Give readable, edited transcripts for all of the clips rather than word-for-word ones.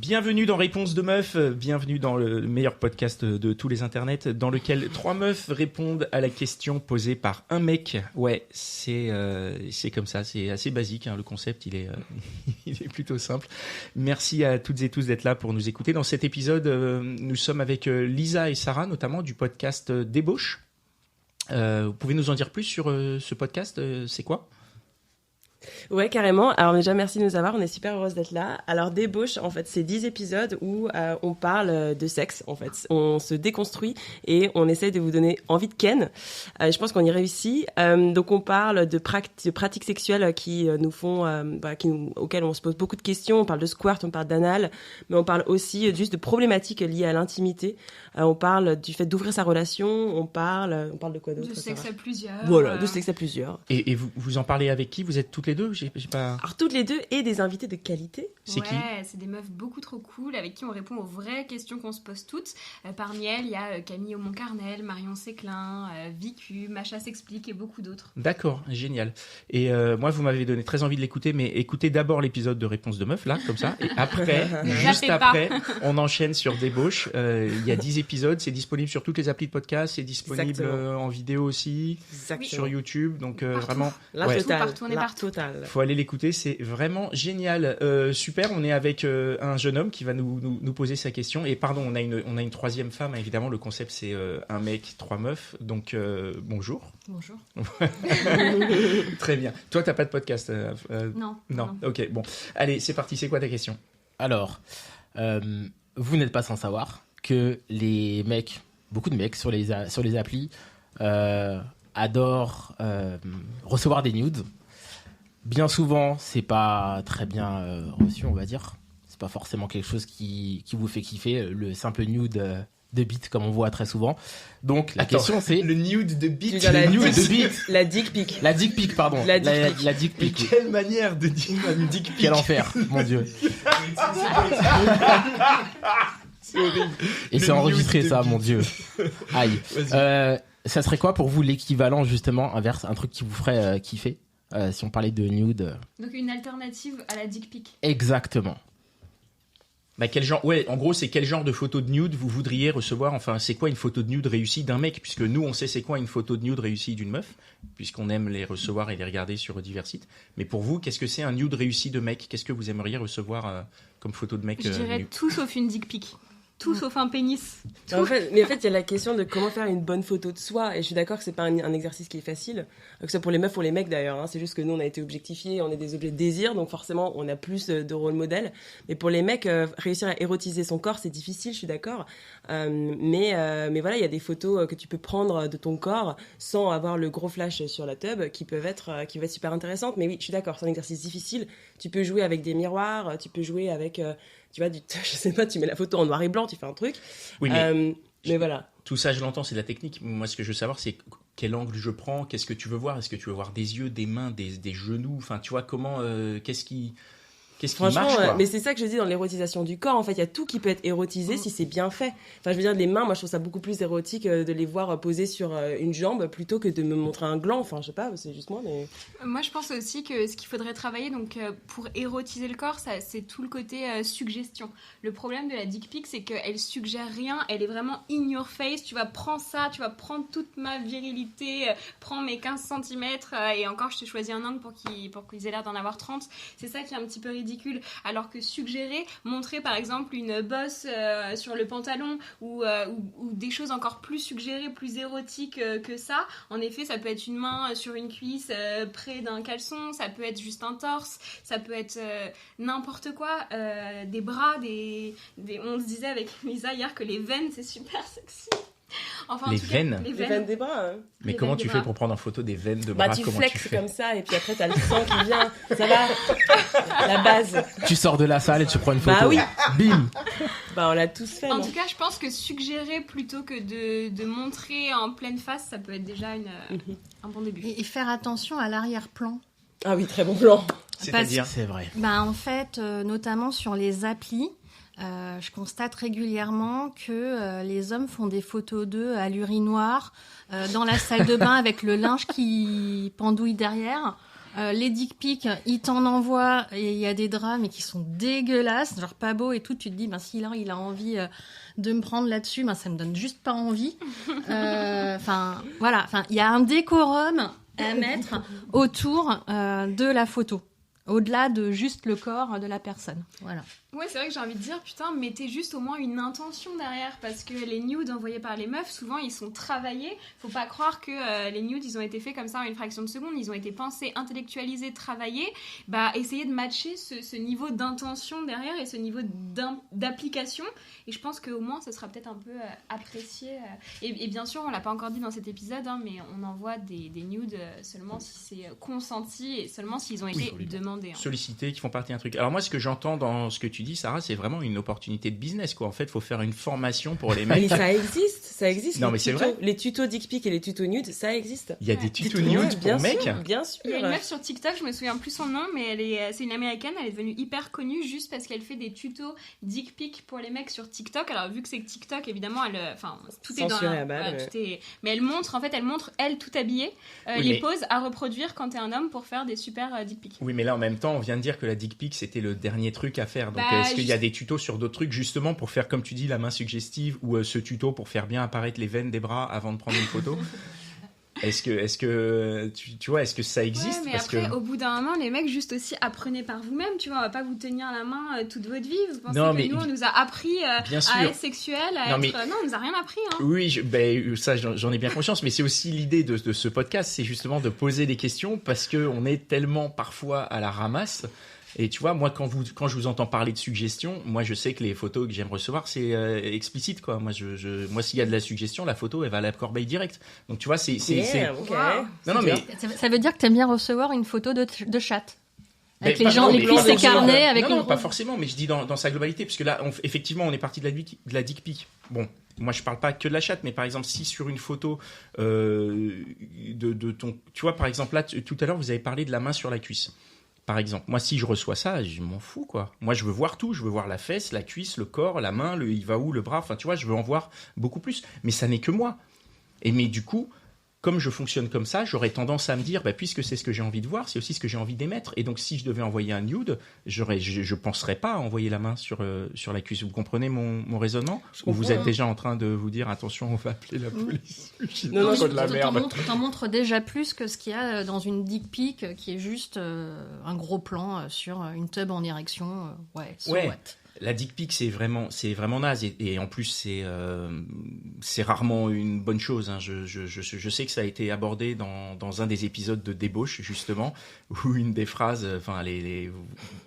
Bienvenue dans Réponse de Meuf, bienvenue dans le meilleur podcast de tous les internets, dans lequel 3 meufs répondent à la question posée par un mec. Ouais, c'est comme ça, c'est assez basique, hein, le concept il est, il est plutôt simple. Merci à toutes et tous d'être là pour nous écouter. Dans cet épisode, nous sommes avec Lisa et Sarah, notamment du podcast Débauche. Vous pouvez nous en dire plus sur ce podcast, c'est quoi ? Ouais, carrément. Alors déjà, merci de nous avoir. On est super heureuse d'être là. Alors, Débauche, en fait, c'est 10 épisodes où on parle de sexe, en fait. On se déconstruit et on essaie de vous donner envie de ken. Je pense qu'on y réussit. Donc, on parle de pratiques sexuelles qui nous font, auxquelles on se pose beaucoup de questions. On parle de squirt, on parle d'anal, mais on parle aussi juste de problématiques liées à l'intimité. On parle du fait d'ouvrir sa relation. On parle de quoi d'autre ? De sexe à plusieurs. Voilà, de sexe à plusieurs. Et vous en parlez avec qui ? Vous êtes toutes les deux ? J'ai pas... Alors, toutes les deux et des invités de qualité. C'est qui ? C'est des meufs beaucoup trop cool avec qui on répond aux vraies questions qu'on se pose toutes. Parmi elles, il y a Camille Aumont-Carnel, Marion Séclin, Vicu, Macha s'explique et beaucoup d'autres. D'accord, génial. Et moi, vous m'avez donné très envie de l'écouter, mais écoutez d'abord l'épisode de Réponse de Meuf, là, comme ça. Et après, juste après, on enchaîne sur Débauche. Il y a 10 épisodes, c'est disponible sur toutes les applis de podcast, c'est disponible en vidéo aussi, sur YouTube. Donc vraiment, Partout, on est partout. Faut aller l'écouter, c'est vraiment génial. Super, on est avec un jeune homme qui va nous poser sa question. Et pardon, on a une troisième femme, évidemment. Le concept, c'est un mec, 3 meufs. Donc, bonjour. Bonjour. Très bien. Toi, t'as pas de podcast Non. Ok, bon. Allez, c'est parti. C'est quoi ta question ? Alors, vous n'êtes pas sans savoir que les mecs, beaucoup de mecs sur les applis, adorent recevoir des nudes. Bien souvent, c'est pas très bien reçu, on va dire. C'est pas forcément quelque chose qui vous fait kiffer, le simple nude de bite, comme on voit très souvent. Donc, la question, c'est... Le nude de bite. Le nude de bite. La dick pic. La dick pic, pardon. La dick pic. La dick Mais pic. quelle manière de dire une dick pic. Quel enfer, mon Dieu. C'est horrible. Et c'est enregistré, ça, mon Dieu. Aïe. Vas-y. Ça serait quoi pour vous l'équivalent, justement, inverse, un truc qui vous ferait kiffer, si on parlait de nude? Donc une alternative à la dick pic. Exactement. Bah quel genre, ouais, en gros, c'est quel genre de photo de nude vous voudriez recevoir ? Enfin, c'est quoi une photo de nude réussie d'un mec ? Puisque nous, on sait c'est quoi une photo de nude réussie d'une meuf, puisqu'on aime les recevoir et les regarder sur divers sites. Mais pour vous, qu'est-ce que c'est un nude réussi de mec ? Qu'est-ce que vous aimeriez recevoir comme photo de mec Je dirais nu ? tout sauf une dick pic. Tout sauf un pénis. En fait, il y a la question de comment faire une bonne photo de soi. Et je suis d'accord que c'est pas un exercice qui est facile. Que ce soit pour les meufs ou les mecs d'ailleurs. Hein. C'est juste que nous, on a été objectifiés, on est des objets de désir. Donc forcément, on a plus de rôle modèle. Mais pour les mecs, réussir à érotiser son corps, c'est difficile, je suis d'accord. Mais voilà, il y a des photos que tu peux prendre de ton corps sans avoir le gros flash sur la tub qui peuvent être super intéressantes. Mais oui, je suis d'accord, c'est un exercice difficile. Tu peux jouer avec des miroirs, tu peux jouer avec... tu vois, je sais pas, tu mets la photo en noir et blanc, tu fais un truc. Oui, mais voilà. Tout ça, je l'entends, c'est de la technique. Moi, ce que je veux savoir, c'est quel angle je prends, qu'est-ce que tu veux voir ? Est-ce que tu veux voir des yeux, des mains, des genoux ? Enfin, tu vois, comment, qu'est-ce qui Franchement, marche, quoi ? mais c'est ça que je dis dans l'érotisation du corps. En fait, il y a tout qui peut être érotisé si c'est bien fait. Enfin, je veux dire, les mains, moi, je trouve ça beaucoup plus érotique de les voir poser sur une jambe plutôt que de me montrer un gland. Enfin, je sais pas, c'est juste moi, mais... Moi, je pense aussi que ce qu'il faudrait travailler, donc, pour érotiser le corps, ça, c'est tout le côté suggestion. Le problème de la dick pic, c'est qu'elle suggère rien. Elle est vraiment in your face. Tu vas prendre ça, tu vas prendre toute ma virilité, prends mes 15 cm, et encore, je t'ai choisi un angle pour qu'ils aient l'air d'en avoir 30. C'est ça qui est un petit peu ridicule. Alors que suggérer, montrer par exemple une bosse sur le pantalon ou des choses encore plus suggérées, plus érotiques que ça. En effet, ça peut être une main sur une cuisse près d'un caleçon, ça peut être juste un torse, ça peut être n'importe quoi, des bras, on se disait avec Lisa hier que les veines c'est super sexy. Enfin, les veines. Les veines des bras. Hein. Mais les comment veines tu fais pour prendre en photo des veines de bras ? Tu comment flexes tu fais ? comme ça et puis après t'as le sang qui vient. Ça va. La base. Tu sors de la salle et tu prends une photo. Bah oui. Bim. Bah on l'a tous fait. En non tout cas, je pense que suggérer plutôt que de montrer en pleine face, ça peut être déjà un bon début. Et faire attention à l'arrière-plan. Ah oui, très bon plan. C'est-à-dire ? C'est vrai. En fait, notamment sur les applis, je constate régulièrement que les hommes font des photos d'eux à l'urinoir, dans la salle de bain avec le linge qui pendouille derrière. Les dick pics, ils t'en envoient et il y a des draps mais qui sont dégueulasses, genre pas beaux et tout. Tu te dis, si là il a envie de me prendre là-dessus, ça me donne juste pas envie. Enfin, voilà. Enfin, il y a un décorum à mettre autour de la photo. Au-delà de juste le corps de la personne. Voilà. Ouais, c'est vrai que j'ai envie de dire, putain, mettez juste au moins une intention derrière, parce que les nudes envoyés par les meufs, souvent, ils sont travaillés. Faut pas croire que les nudes, ils ont été faits comme ça en une fraction de seconde. Ils ont été pensés, intellectualisés, travaillés. Essayez de matcher ce niveau d'intention derrière et ce niveau d'application. Et je pense qu'au moins, ça sera peut-être un peu apprécié. Et bien sûr, on l'a pas encore dit dans cet épisode, mais on envoie des nudes seulement si c'est consenti et seulement s'ils ont été demandés. Sollicités, qui font partie d'un truc. Alors moi, ce que j'entends dans ce que tu dis, Sarah, c'est vraiment une opportunité de business, quoi. En fait, il faut faire une formation pour les mecs. Mais ça existe. Non, mais c'est vrai. Les tutos dick pic et les tutos nudes, ça existe. Il y a des tutos nudes pour mecs. Bien sûr. Il y a une meuf sur TikTok, je me souviens plus son nom, mais c'est une américaine, elle est devenue hyper connue juste parce qu'elle fait des tutos dick pic pour les mecs sur TikTok. Alors vu que c'est TikTok, évidemment, tout est dans mais elle montre elle tout habillée, les poses à reproduire quand t'es un homme pour faire des super dick pics. Oui, mais là en même temps, on vient de dire que la dick pic c'était le dernier truc à faire. Donc est-ce qu'il y a des tutos sur d'autres trucs justement pour faire, comme tu dis, la main suggestive, ou ce tuto pour faire bien apparaître les veines des bras avant de prendre une photo? Est-ce que tu vois, est-ce que ça existe? Mais après, au bout d'un moment, les mecs, juste aussi apprenez par vous-même, tu vois, on va pas vous tenir la main toute votre vie. Vous pensez que nous, on nous a appris à être sexuel, non, on nous a rien appris. Oui, ça, j'en ai bien conscience, mais c'est aussi l'idée de ce podcast, c'est justement de poser des questions, parce qu'on est tellement parfois à la ramasse. Et tu vois, moi, quand je vous entends parler de suggestion, moi, je sais que les photos que j'aime recevoir, c'est explicite, quoi. Moi, s'il y a de la suggestion, la photo, elle va à la corbeille directe. Donc, tu vois, c'est. Okay. Non, mais ça veut dire que t'aimes bien recevoir une photo de chatte. Avec les gens, les cuisses écarnées, avec non, pas forcément, mais je dis dans sa globalité, puisque là, effectivement, on est parti de la dick pic. Bon. Moi, je parle pas que de la chatte, mais par exemple, si sur une photo de ton, tu vois, par exemple, là, tout à l'heure, vous avez parlé de la main sur la cuisse. Par exemple, moi, si je reçois ça, je m'en fous, quoi. Moi, je veux voir tout. Je veux voir la fesse, la cuisse, le corps, la main, il va où, le bras. Enfin, tu vois, je veux en voir beaucoup plus. Mais ça n'est que moi. Mais du coup, comme je fonctionne comme ça, j'aurais tendance à me dire, puisque c'est ce que j'ai envie de voir, c'est aussi ce que j'ai envie d'émettre. Et donc, si je devais envoyer un nude, je penserais pas à envoyer la main sur la cuisse. Vous comprenez mon raisonnement? Ou vous êtes déjà en train de vous dire, attention, on va appeler la police. T'en montres déjà plus que ce qu'il y a dans une dick pic, qui est juste un gros plan sur une tub en érection. Ouais. La dick pic, c'est vraiment naze, et en plus c'est rarement une bonne chose. Hein. Je sais que ça a été abordé dans un des épisodes de Débauche, justement, où une des phrases,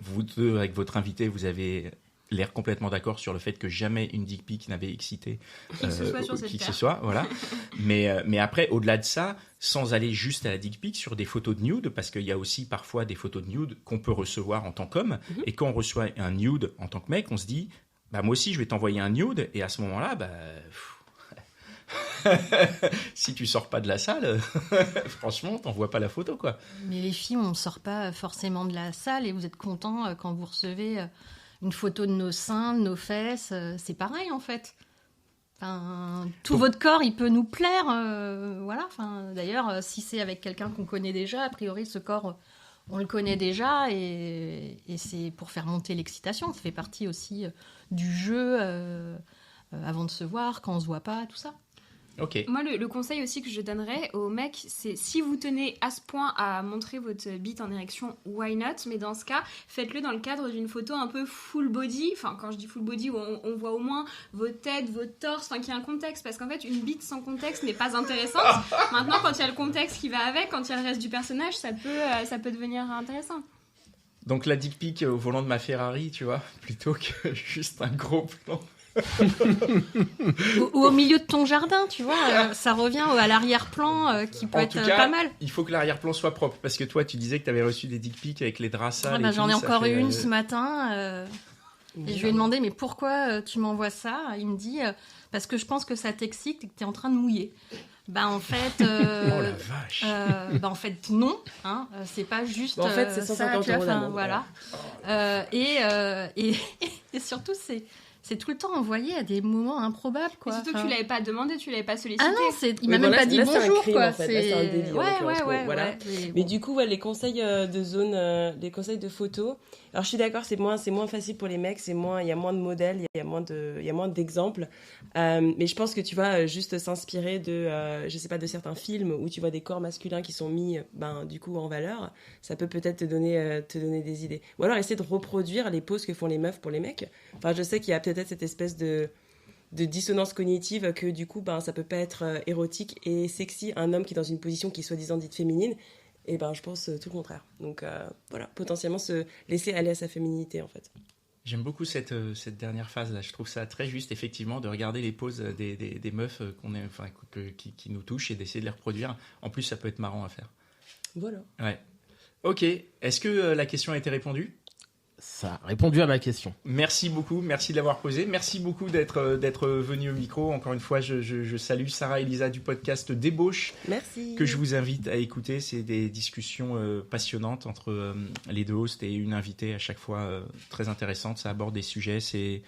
vous deux avec votre invité, vous avez l'air complètement d'accord sur le fait que jamais une dick pic n'avait excité qui que ce soit, voilà. Mais après, au-delà de ça, sans aller juste à la dick pic, sur des photos de nude, parce qu'il y a aussi parfois des photos de nude qu'on peut recevoir en tant qu'homme, et quand on reçoit un nude en tant que mec, on se dit, moi aussi je vais t'envoyer un nude, et à ce moment-là, si tu sors pas de la salle, franchement, t'envoies pas la photo, quoi. Mais les filles, on sort pas forcément de la salle, et vous êtes contents quand vous recevez une photo de nos seins, de nos fesses, c'est pareil en fait. Votre corps, il peut nous plaire, voilà. D'ailleurs, si c'est avec quelqu'un qu'on connaît déjà, a priori, ce corps, on le connaît déjà, et c'est pour faire monter l'excitation. Ça fait partie aussi du jeu avant de se voir, quand on se voit pas, tout ça. Okay. Moi, le conseil aussi que je donnerais aux mecs, c'est si vous tenez à ce point à montrer votre bite en érection, why not? Mais dans ce cas, faites-le dans le cadre d'une photo un peu full body. Enfin, quand je dis full body, on voit au moins vos têtes, votre torse, qu'il y a un contexte. Parce qu'en fait, une bite sans contexte n'est pas intéressante. Maintenant, quand il y a le contexte qui va avec, quand il y a le reste du personnage, ça peut devenir intéressant. Donc la dick pic au volant de ma Ferrari, tu vois, plutôt que juste un gros plan. ou au milieu de ton jardin, tu vois, ça revient à l'arrière-plan qui peut être pas mal. Il faut que l'arrière-plan soit propre, parce que toi, tu disais que tu avais reçu des dick pics avec les draps sales. J'en ai encore eu une ce matin, et je lui ai demandé, mais pourquoi tu m'envoies ça? Il me dit, parce que je pense que ça t'excite et que tu es en train de mouiller. En fait, oh la vache. En fait, non, hein, c'est pas juste. En fait, c'est 150 €. Voilà. Et surtout, c'est tout le temps envoyé à des moments improbables, Et quoi. surtout que Enfin, tu l'avais pas demandé, tu l'avais pas sollicité. Ah non, il m'a Oui, même bon, pas là, dit là, c'est un bonjour, crime, quoi. en fait. Là, c'est un délit, en l'occurrence, bon, voilà. Mais bon. du coup, ouais, les conseils de zone, les conseils de photos. Alors, je suis d'accord, c'est moins facile pour les mecs, il y a moins de modèles, il y a moins d'exemples. Mais je pense que tu vas juste s'inspirer de, je sais pas, de certains films où tu vois des corps masculins qui sont mis, du coup, en valeur. Ça peut peut-être te donner des idées. Ou alors essayer de reproduire les poses que font les meufs pour les mecs. Enfin, je sais qu'il y a peut-être cette espèce de dissonance cognitive que du coup ça peut pas être érotique et sexy un homme qui est dans une position qui est soi-disant dite féminine, et je pense tout le contraire. Donc voilà, potentiellement se laisser aller à sa féminité en fait. J'aime beaucoup cette dernière phase là. Je trouve ça très juste effectivement de regarder les poses des meufs qui nous touchent et d'essayer de les reproduire. En plus ça peut être marrant à faire. Voilà. Ouais. Ok. Est-ce que la question a été répondue ? Ça a répondu à ma question. Merci beaucoup, merci de l'avoir posé. Merci beaucoup d'être venu au micro. Encore une fois, je salue Sarah Elisa du podcast Débauche. Merci. Que je vous invite à écouter. C'est des discussions passionnantes entre les deux hosts et une invitée à chaque fois très intéressante. Ça aborde des sujets. C'est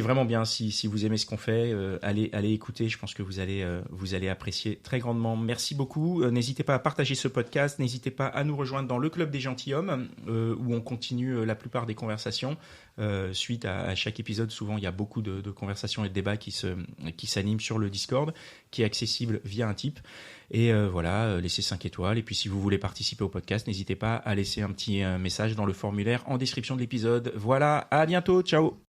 vraiment bien. Si vous aimez ce qu'on fait, allez écouter. Je pense que vous allez apprécier très grandement. Merci beaucoup. N'hésitez pas à partager ce podcast. N'hésitez pas à nous rejoindre dans le Club des Gentilshommes où on continue la plupart des conversations. Suite à chaque épisode, souvent, il y a beaucoup de conversations et de débats qui s'animent sur le Discord, qui est accessible via un type. Et voilà, laissez 5 étoiles. Et puis, si vous voulez participer au podcast, n'hésitez pas à laisser un petit message dans le formulaire en description de l'épisode. Voilà, à bientôt. Ciao.